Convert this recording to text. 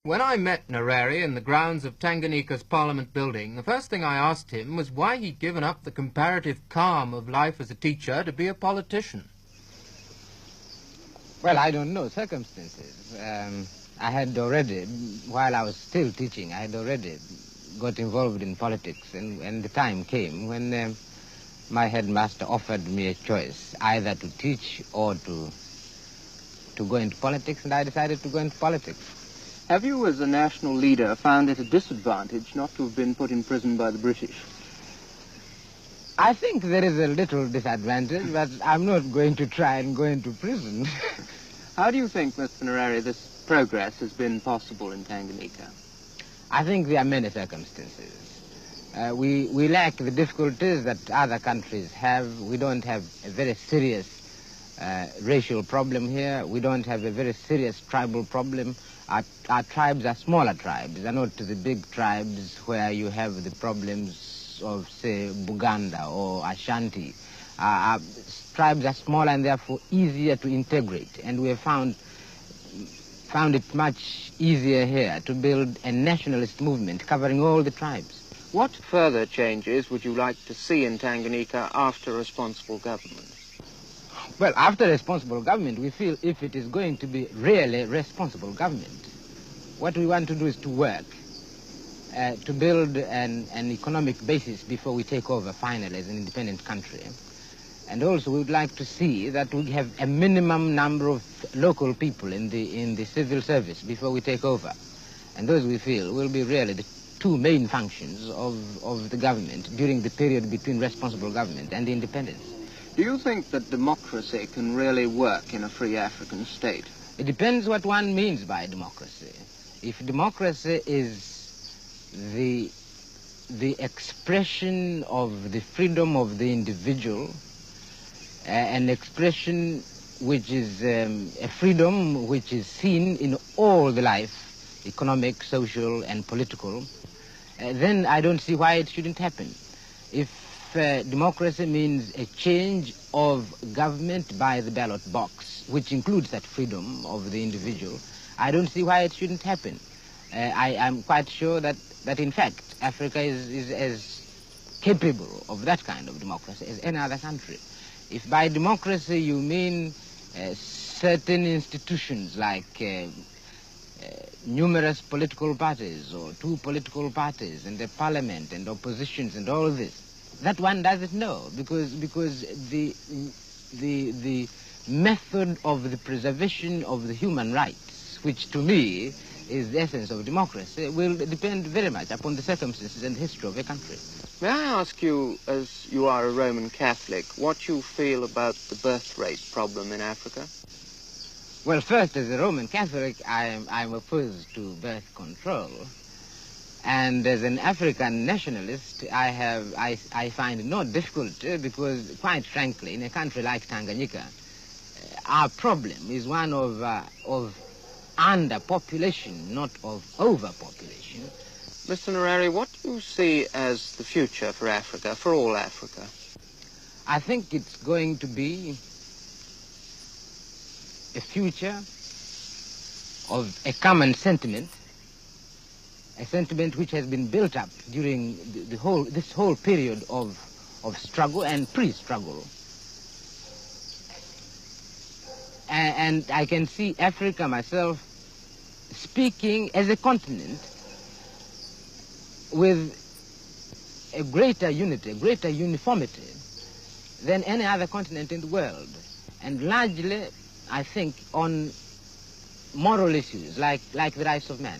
When I met Nyerere in the grounds of Tanganyika's Parliament building, the first thing I asked him was why he'd given up the comparative calm of life as a teacher to be a politician. Well, I don't know, circumstances. I had already, while I was still teaching, I had already got involved in politics, and the time came when my headmaster offered me a choice, either to teach or to go into politics, and I decided to go into politics. Have you, as a national leader, found it a disadvantage not to have been put in prison by the British? I think there is a little disadvantage, but I'm not going to try and go into prison. How do you think, Mr. Nyerere, this progress has been possible in Tanganyika? I think there are many circumstances. We lack the difficulties that other countries have. We don't have a very serious racial problem here. We don't have a very serious tribal problem. Our tribes are smaller tribes. They're not the big tribes where you have the problems of, say, Buganda or Ashanti. Our tribes are smaller and therefore easier to integrate. And we have found it much easier here to build a nationalist movement covering all the tribes. What further changes would you like to see in Tanganyika after responsible government? Well, after responsible government, we feel if it is going to be really responsible government, what we want to do is to work to build an economic basis before we take over finally as an independent country. And also we would like to see that we have a minimum number of local people in the civil service before we take over. And those we feel will be really the two main functions of the government during the period between responsible government and independence. Do you think that democracy can really work in a free African state? It depends what one means by democracy. If democracy is the expression of the freedom of the individual, an expression which is a freedom which is seen in all the life, economic, social, and political, then I don't see why it shouldn't happen. If democracy means a change of government by the ballot box, which includes that freedom of the individual, I don't see why it shouldn't happen. I am quite sure that in fact, Africa is as capable of that kind of democracy as any other country. If by democracy you mean certain institutions like numerous political parties or two political parties and a parliament and oppositions and all this, that one doesn't know because the method of the preservation of the human rights, which to me is the essence of democracy, will depend very much upon the circumstances and history of a country. May I ask you, as you are a Roman Catholic, what you feel about the birth rate problem in Africa? Well, first, as a Roman Catholic, I'm opposed to birth control. And as an African nationalist, I find no difficulty because, quite frankly, in a country like Tanganyika, our problem is one of underpopulation, not of overpopulation. Mr. Nyerere, what do you see as the future for Africa, for all Africa? I think it's going to be a future of a common sentiment, a sentiment which has been built up during this whole period of struggle and pre-struggle. And I can see Africa myself speaking as a continent with a greater unity, a greater uniformity than any other continent in the world. And largely, I think, on moral issues like the rights of man.